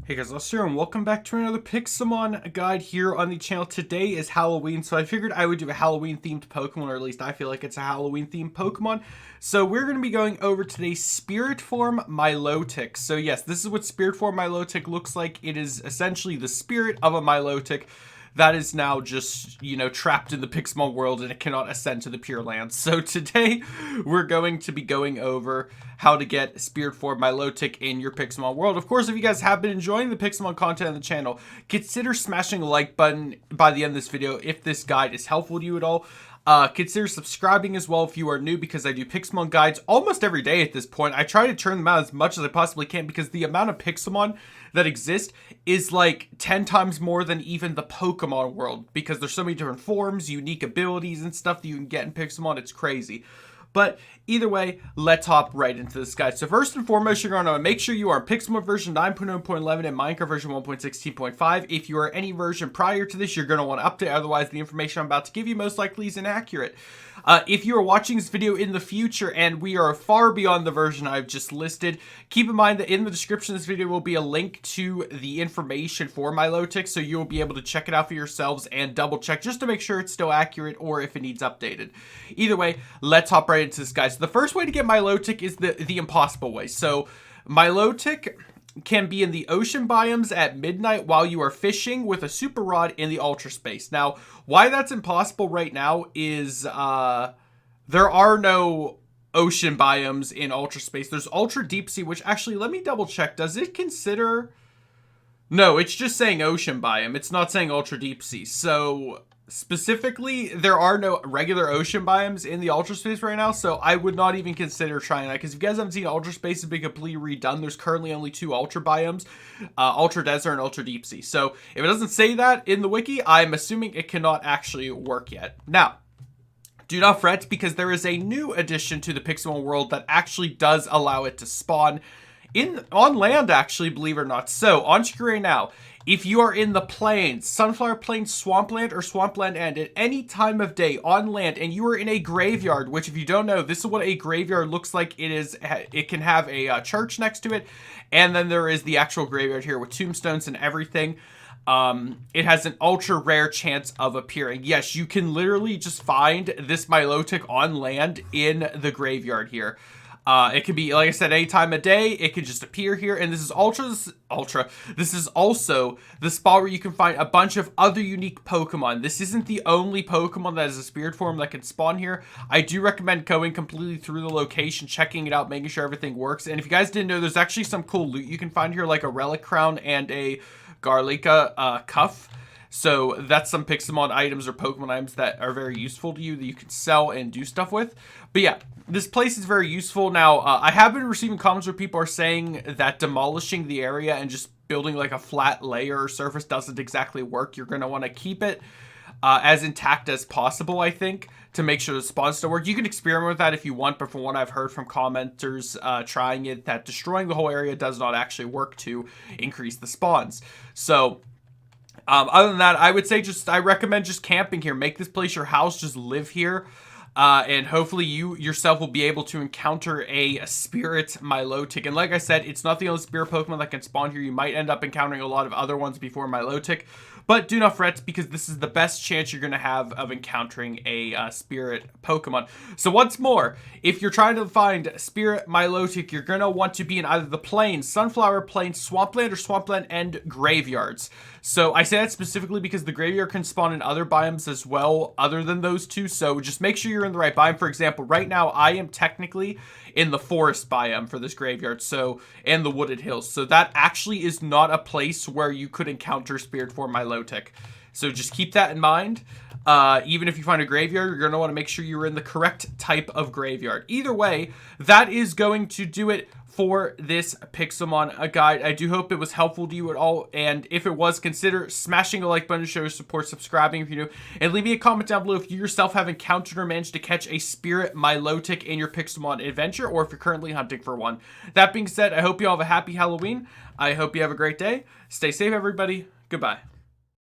Hey guys, Lester here, and welcome back to another Pixelmon guide here on the channel. Today is Halloween, so I figured I would do a Halloween-themed Pokemon, or at least I feel like it's a Halloween-themed Pokemon. So we're going to be going over today's Spirit Form Milotic. So yes, this is what Spirit Form Milotic looks like. It is essentially the spirit of a Milotic that is now just, trapped in the Pixelmon world and it cannot ascend to the Pure Lands. So today we're going to be going over how to get Spirit Form Milotic in your Pixelmon world. Of course, if you guys have been enjoying the Pixelmon content on the channel, consider smashing the like button by the end of this video if this guide is helpful to you at all. Consider subscribing as well if you are new, because I do Pixelmon guides almost every day at this point. I try to churn them out as much as I possibly can because the amount of Pixelmon that exist is like 10 times more than even the Pokemon world, because there's so many different forms, unique abilities and stuff that you can get in Pixelmon. It's crazy. But either way, let's hop right into this guide. So first and foremost, you're going to make sure you are Pixelmon version 9.0.11 and Minecraft version 1.16.5. If you are any version prior to this, you're going to want to update. Otherwise, the information I'm about to give you most likely is inaccurate. If you are watching this video in the future and we are far beyond the version I've just listed, keep in mind that in the description of this video will be a link to the information for Milotic, so you'll be able to check it out for yourselves and double check just to make sure it's still accurate or if it needs updated. Either way, let's hop right into this, guys. So the first way to get Milotic is the impossible way. So Milotic can be in the ocean biomes at midnight while you are fishing with a super rod in the ultra space. Now, why that's impossible right now is there are no ocean biomes in ultra space. There's ultra deep sea, which actually, let me double check. Does it consider? No, it's just saying ocean biome. It's not saying ultra deep sea. So specifically, there are no regular ocean biomes in the ultra space right now, so I would not even consider trying that, because if you guys haven't seen, ultra space has been completely redone. There's currently only two ultra biomes, ultra desert and ultra deep sea. So if it doesn't say that in the wiki, I'm assuming it cannot actually work yet. Now, do not fret, because there is a new addition to the Pixelmon world that actually does allow it to spawn on land, actually, believe it or not. So on screen now, if you are in the plains, Sunflower Plains, Swampland, or Swampland End at any time of day on land, and you are in a graveyard, which if you don't know, this is what a graveyard looks like. It can have a church next to it, and then there is the actual graveyard here with tombstones and everything. It has an ultra rare chance of appearing. Yes, you can literally just find this Milotic on land in the graveyard here. It can be, like I said, any time of day. It can just appear here, and this is this is also the spot where you can find a bunch of other unique Pokemon. This isn't the only Pokemon that is a spirit form that can spawn here. I do recommend going completely through the location, checking it out, making sure everything works. And if you guys didn't know, there's actually some cool loot you can find here, like a relic crown and a Garlica cuff. So that's some Pixelmon items or Pokemon items that are very useful to you that you can sell and do stuff with. But yeah, this place is very useful. Now, I have been receiving comments where people are saying that demolishing the area and just building like a flat layer or surface doesn't exactly work. You're going to want to keep it as intact as possible, I think, to make sure the spawns still work. You can experiment with that if you want, but from what I've heard from commenters trying it, that destroying the whole area does not actually work to increase the spawns. So other than that, I would say I recommend just camping here. Make this place your house. Just live here. And hopefully you yourself will be able to encounter a spirit Milotic. And like I said, it's not the only spirit Pokemon that can spawn here. You might end up encountering a lot of other ones before Milotic. But do not fret, because this is the best chance you're going to have of encountering a spirit Pokemon. So once more, if you're trying to find spirit Milotic, you're going to want to be in either the plains, Sunflower Plains, Swampland, or Swampland End graveyards. So I say that specifically because the graveyard can spawn in other biomes as well, other than those two. So just make sure you're in the right biome. For example, right now I am technically in the forest biome for this graveyard, and the wooded hills. So that actually is not a place where you could encounter spirit form Milotic. So just keep that in mind. Even if you find a graveyard, you're going to want to make sure you're in the correct type of graveyard. Either way, that is going to do it for this Pixelmon guide. I do hope it was helpful to you at all, and if it was, consider smashing a like button to show your support, subscribing if you're new, and leave me a comment down below if you yourself have encountered or managed to catch a spirit Milotic in your Pixelmon adventure, or if you're currently hunting for one. That being said, I hope you all have a happy Halloween. I hope you have a great day. Stay safe, everybody. Goodbye.